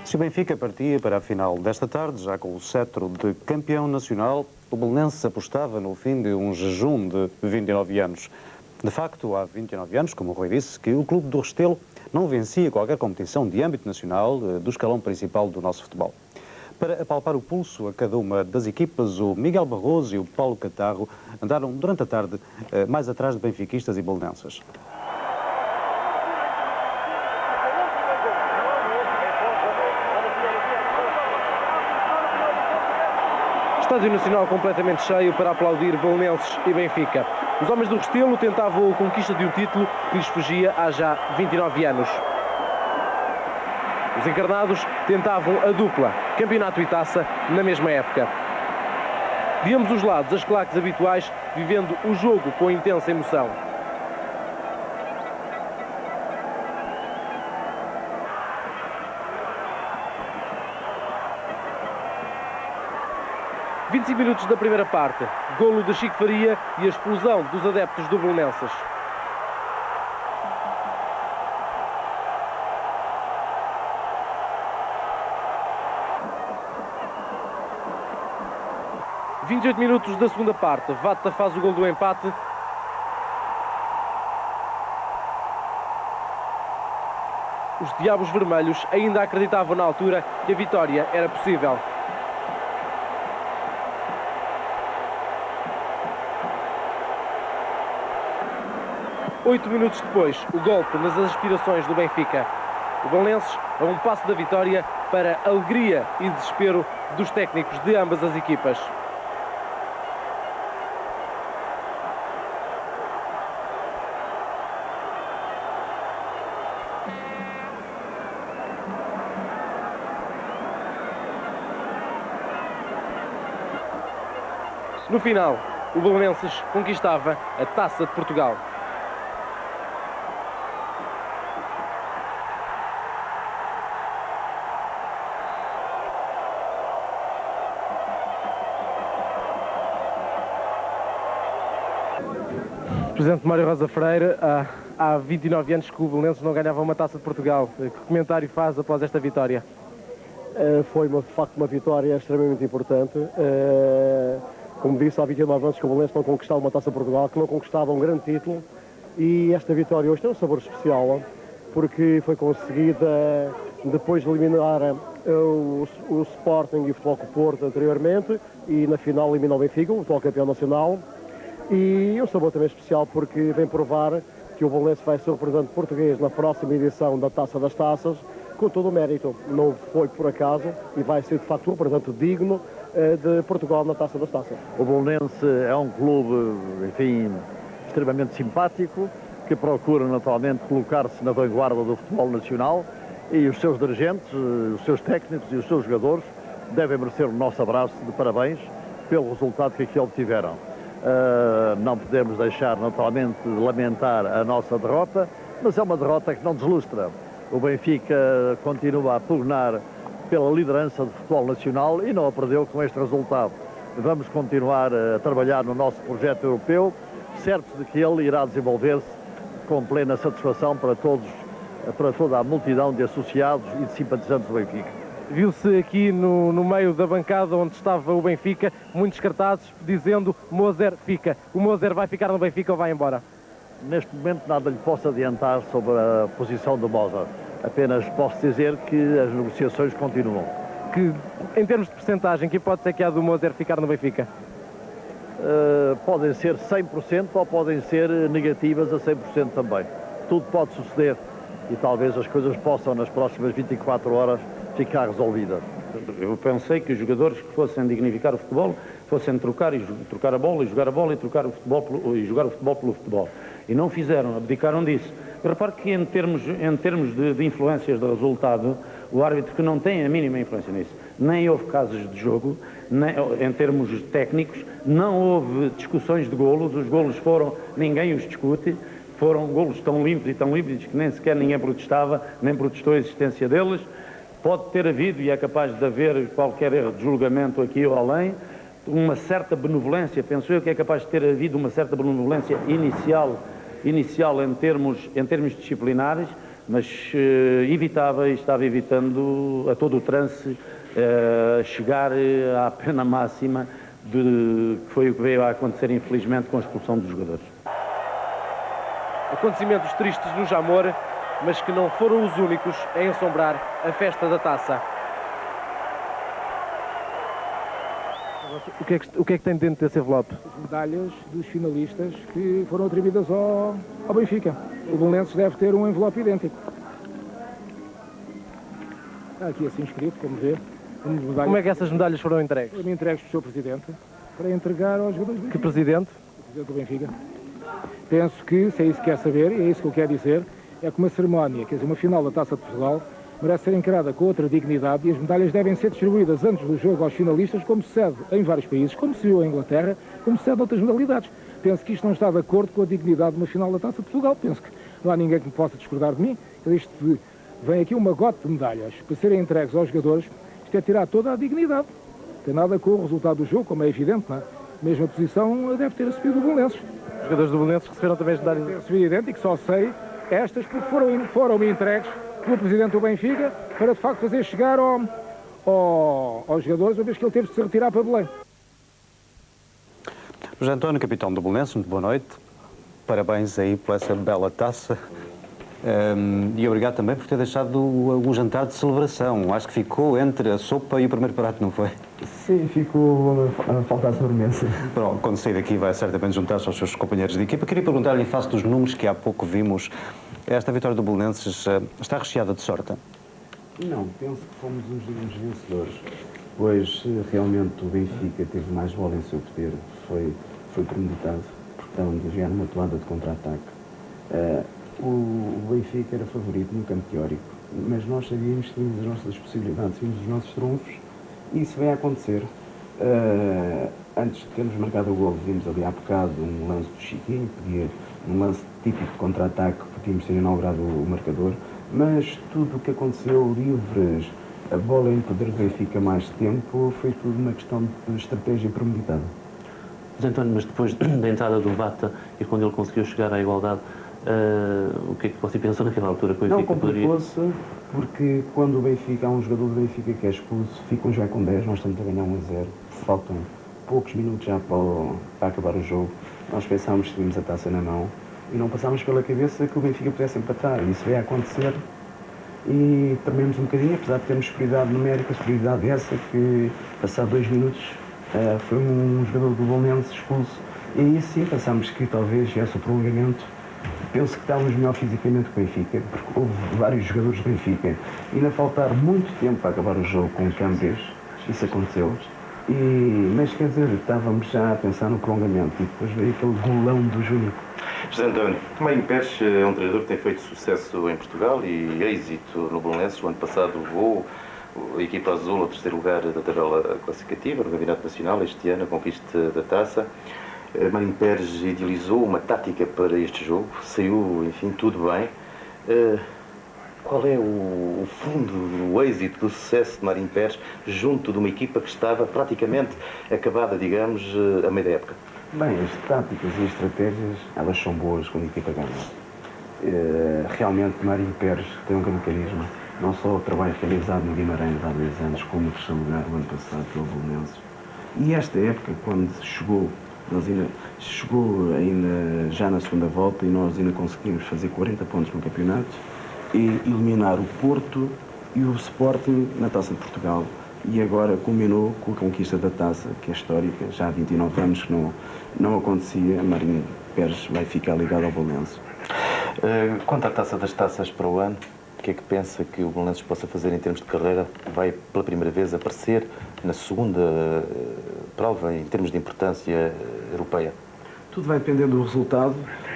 Se o Benfica partia para a final desta tarde, já com o cetro de campeão nacional, o Belenenses apostava no fim de um jejum de 29 anos. De facto, há 29 anos, como o Rui disse, que o Clube do Restelo não vencia qualquer competição de âmbito nacional do escalão principal do nosso futebol. Para apalpar o pulso a cada uma das equipas, o Miguel Barroso e o Paulo Catarro andaram durante a tarde mais atrás de benfiquistas e belenenses. Estádio Nacional completamente cheio para aplaudir Belenenses e Benfica. Os homens do Restelo tentavam a conquista de um título que lhes fugia há já 29 anos. Os encarnados tentavam a dupla, campeonato e taça, na mesma época. De ambos os lados, as claques habituais, vivendo o jogo com intensa emoção. ...25 minutos da primeira parte, golo de Chico Faria e a explosão dos adeptos do Belenenses. ...28 minutos da segunda parte, Vata faz o golo do empate. Os Diabos Vermelhos ainda acreditavam na altura que a vitória era possível. Oito minutos depois, o golpe nas aspirações do Benfica. O Belenenses a um passo da vitória para a alegria e desespero dos técnicos de ambas as equipas. No final, o Belenenses conquistava a Taça de Portugal. Presidente Mário Rosa Freire, há 29 anos que o Belenenses não ganhava uma Taça de Portugal. Que comentário faz após esta vitória? Foi de facto uma vitória extremamente importante. Como disse, há 29 anos que o Belenenses não conquistava uma Taça de Portugal, que não conquistava um grande título. E esta vitória hoje tem um sabor especial, porque foi conseguida depois de eliminar o Sporting e o Futebol Clube Porto anteriormente, e na final eliminou o Benfica, o atual campeão nacional. E um sabor também especial porque vem provar que o Belenenses vai ser o representante português na próxima edição da Taça das Taças, com todo o mérito. Não foi por acaso e vai ser de facto um representante digno de Portugal na Taça das Taças. O Belenenses é um clube, enfim, extremamente simpático, que procura naturalmente colocar-se na vanguarda do futebol nacional, e os seus dirigentes, os seus técnicos e os seus jogadores devem merecer o nosso abraço de parabéns pelo resultado que aqui obtiveram. Não podemos deixar naturalmente de lamentar a nossa derrota, mas é uma derrota que não deslustra. O Benfica continua a pugnar pela liderança do futebol nacional e não a perdeu com este resultado. Vamos continuar a trabalhar no nosso projeto europeu, certos de que ele irá desenvolver-se com plena satisfação para toda a multidão de associados e de simpatizantes do Benfica. Viu-se aqui no meio da bancada onde estava o Benfica, muitos cartazes dizendo Moser fica. O Moser vai ficar no Benfica ou vai embora? Neste momento nada lhe posso adiantar sobre a posição do Moser. Apenas posso dizer que as negociações continuam. Que, em termos de percentagem, que hipótese é que há do Moser ficar no Benfica? Podem ser 100% ou podem ser negativas a 100% também. Tudo pode suceder e talvez as coisas possam nas próximas 24 horas ficar resolvidas. Eu pensei que os jogadores que fossem dignificar o futebol fossem trocar a bola e jogar a bola e trocar o futebol e jogar o futebol pelo futebol. E não fizeram, abdicaram disso. Eu reparo que em termos de influências de resultado, o árbitro que não tem a mínima influência nisso, nem houve casos de jogo, nem, em termos técnicos, não houve discussões de golos, os golos foram, ninguém os discute, foram golos tão limpos e tão límpidos que nem sequer ninguém protestava, nem protestou a existência deles. Pode ter havido, e é capaz de haver qualquer erro de julgamento aqui ou além, uma certa benevolência, penso eu que é capaz de ter havido uma certa benevolência inicial em termos disciplinares, mas evitava e estava evitando a todo o trance chegar à pena máxima que foi o que veio a acontecer, infelizmente, com a expulsão dos jogadores. Acontecimentos tristes no Jamor, mas que não foram os únicos a ensombrar a festa da taça. O que é que tem dentro desse envelope? As medalhas dos finalistas que foram atribuídas ao Benfica. O Belenenses deve ter um envelope idêntico. Está aqui assim escrito, como vê. Como é que essas medalhas foram entregues? Foram entregues pelo Sr. Presidente para entregar aos jogadores do Benfica. Que presidente? O Presidente do Benfica. Penso que, se é isso que quer saber, e é isso que eu quero dizer, é que uma cerimónia, quer dizer, uma final da Taça de Portugal, merece ser encarada com outra dignidade e as medalhas devem ser distribuídas antes do jogo aos finalistas, como sucede em vários países, como se viu em Inglaterra, como sucede em outras modalidades. Penso que isto não está de acordo com a dignidade de uma final da Taça de Portugal. Penso que não há ninguém que me possa discordar de mim. Isto vem aqui uma gota de medalhas para serem entregues aos jogadores. Isto é tirar toda a dignidade. Não tem nada com o resultado do jogo, como é evidente, não é? A mesma posição deve ter recebido o Belenenses. Os jogadores do Belenenses receberam também as medalhas? Deve ter recebido idêntico, só sei estas porque foram entregues pelo Presidente do Benfica para, de facto, fazer chegar aos jogadores, uma vez que ele teve de se retirar para Belém. José António, capitão do Belenenses, muito boa noite. Parabéns aí por essa bela taça. E obrigado também por ter deixado o jantar de celebração. Acho que ficou entre a sopa e o primeiro prato, não foi? Sim, ficou a faltar sobremesa. Pronto, quando sair daqui vai certamente juntar-se aos seus companheiros de equipa. Queria perguntar-lhe, em face dos números que há pouco vimos, esta vitória do Belenenses está recheada de sorte? Não, penso que fomos uns dignos vencedores, pois realmente o Benfica teve mais bola em seu poder, foi premeditado, porque estávamos a jogar numa toada de contra-ataque. O Benfica era favorito no campo teórico, mas nós sabíamos que tínhamos as nossas possibilidades, tínhamos os nossos trunfos, e isso veio a acontecer. Antes de termos marcado o gol, vimos ali há bocado um lance do Chiquinho, um lance típico de contra-ataque, podíamos ter inaugurado o marcador, mas tudo o que aconteceu, livres, a bola em poder do Benfica mais tempo, foi tudo uma questão de estratégia premeditada. Mas António, mas depois da entrada do Vata e quando ele conseguiu chegar à igualdade, o que é que você pensou naquela altura que o Benfica poderia... Não, complicou-se, porque quando o Benfica, há um jogador do Benfica que é expulso, ficam já com 10, nós estamos a ganhar 1-0, faltam poucos minutos já para acabar o jogo, nós pensámos que tínhamos a taça na mão e não passámos pela cabeça que o Benfica pudesse empatar, isso veio a acontecer e trememos um bocadinho, apesar de termos superioridade numérica, superioridade essa que, passado 2 minutos, foi um jogador do Belenenses expulso e aí sim pensámos que talvez viesse o prolongamento. Penso que estávamos melhor fisicamente que o Benfica, porque houve vários jogadores do Benfica. E ainda faltar muito tempo para acabar o jogo com câmbios, isso aconteceu. Mas quer dizer, estávamos já a pensar no prolongamento e depois veio aquele golão do Júnior. José António, Mário Pérez é um treinador que tem feito sucesso em Portugal e êxito no Belenenses. O ano passado levou a equipa azul ao 3º lugar da tabela classificativa no Campeonato Nacional. Este ano a conquista da taça. Mário Pérez idealizou uma tática para este jogo, saiu, enfim, tudo bem. Qual é o fundo, o êxito do sucesso de Mário Pérez junto de uma equipa que estava praticamente acabada, digamos, a meio da época? Bem, as táticas e estratégias, elas são boas quando a equipa ganha. Realmente, Mário Pérez tem um grande carisma, não só o trabalho realizado no Guimarães há 2 anos, como o terceiro lugar o ano passado pelo Belenenses. E esta época, quando chegou ainda já na segunda volta e nós ainda conseguimos fazer 40 pontos no campeonato e eliminar o Porto e o Sporting na Taça de Portugal. E agora culminou com a conquista da taça, que é histórica, já há 29 anos que não acontecia. Mário Pérez vai ficar ligado ao Belenenses. Quanto à taça das taças para o ano, o que é que pensa que o Belenenses possa fazer em termos de carreira? Vai pela primeira vez aparecer na segunda prova em termos de importância europeia? Tudo vai depender do resultado.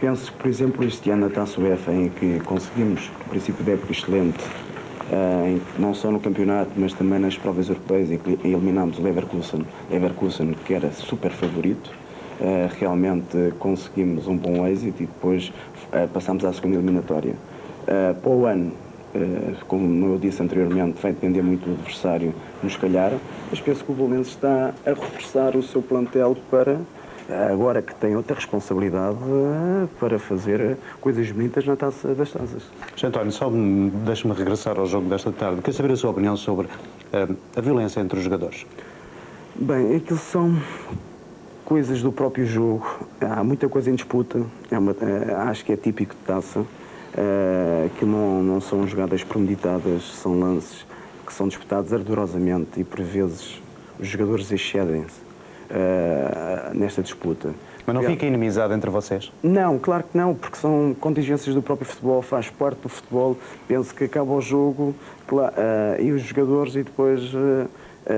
Penso que, por exemplo, este ano na Taça UEFA, em que conseguimos um princípio de época excelente, não só no campeonato, mas também nas provas europeias, em que eliminámos o Leverkusen, que era super favorito. Realmente conseguimos um bom êxito e depois passámos à segunda eliminatória. Para o ano, como eu disse anteriormente, vai depender muito do adversário nos calhar, mas penso que o Belenenses está a reforçar o seu plantel para agora que tem outra responsabilidade para fazer coisas bonitas na Taça das Taças. José António, só deixe-me regressar ao jogo desta tarde. Quero saber a sua opinião sobre a violência entre os jogadores. Bem, aquilo são coisas do próprio jogo. Há muita coisa em disputa. Acho que é típico de Taça. Que não são jogadas premeditadas, são lances que são disputados ardorosamente e por vezes os jogadores excedem-se nesta disputa. Mas não fica inimizade entre vocês? Não, claro que não, porque são contingências do próprio futebol, faz parte do futebol. Penso que acaba o jogo e os jogadores e depois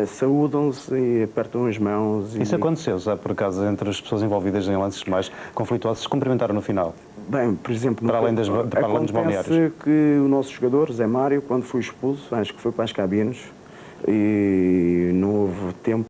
saúdam-se e apertam as mãos. Isso aconteceu, sabe, por acaso, entre as pessoas envolvidas em lances mais conflituosos, se cumprimentaram no final? Bem, por exemplo, para além dos balneários. Acontece que o nosso jogador, Zé Mário, quando foi expulso, acho que foi para as cabines e não houve tempo